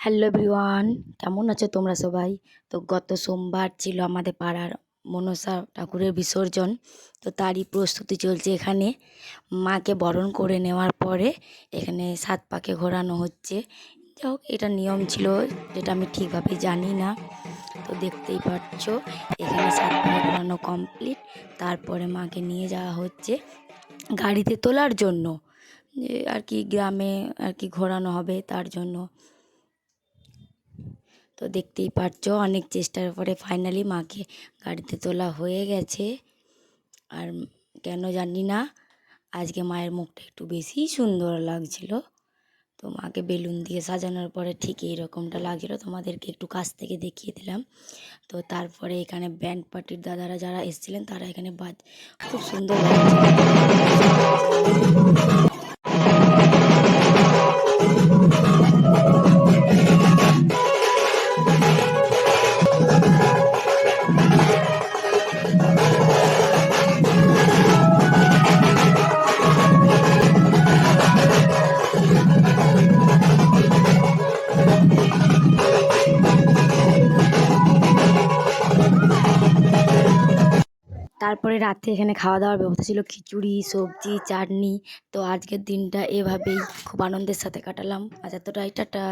Hello everyone, কেমন আছো তোমরা সবাই? তো গত সোমবার ছিল আমাদের পাড়ার মনসা ঠাকুরের বিসর্জন। তো তারই প্রস্তুতি চলছে এখানে। মাকে বরণ করে নেওয়ার পরে এখানে 7 পাকে ঘোরানো হচ্ছে। যাই হোক, এটা নিয়ম ছিল যেটা আমি ঠিকভাবে জানি না। তো দেখতেই পাচ্ছ এখানে 7 পাকে ঘোরানো কমপ্লিট। তারপরে মাকে নিয়ে যাওয়া হচ্ছে গাড়িতে তোলার জন্য, যে আর কি গ্রামে আর কি ঘোরানো হবে তার জন্য। তো দেখতেই পাচ্ছ অনেক চেষ্টার পরে ফাইনালি মাকে গাড়িতে তোলা হয়ে গেছে। আর কেন জানি না আজকে মায়ের মুখটা একটু বেশিই সুন্দর লাগছিল। তো মাকে বেলুন দিয়ে সাজানোর পরে ঠিক এইরকমটা লাগছিলো, তোমাদেরকে একটু কাছ থেকে দেখিয়ে দিলাম। তো তারপরে এখানে ব্যান্ড পার্টির দাদারা যারা এসেছিলেন তারা এখানে খুব সুন্দর লাগছিল, তারপরে রাত্রে এখানে খাওয়া দাওয়ার ব্যবস্থা ছিল, খিচুড়ি, সবজি, চাটনি। তো আজকের দিনটা এভাবেই খুব আনন্দের সাথে কাটালাম। আজ এতটাই, টাটা।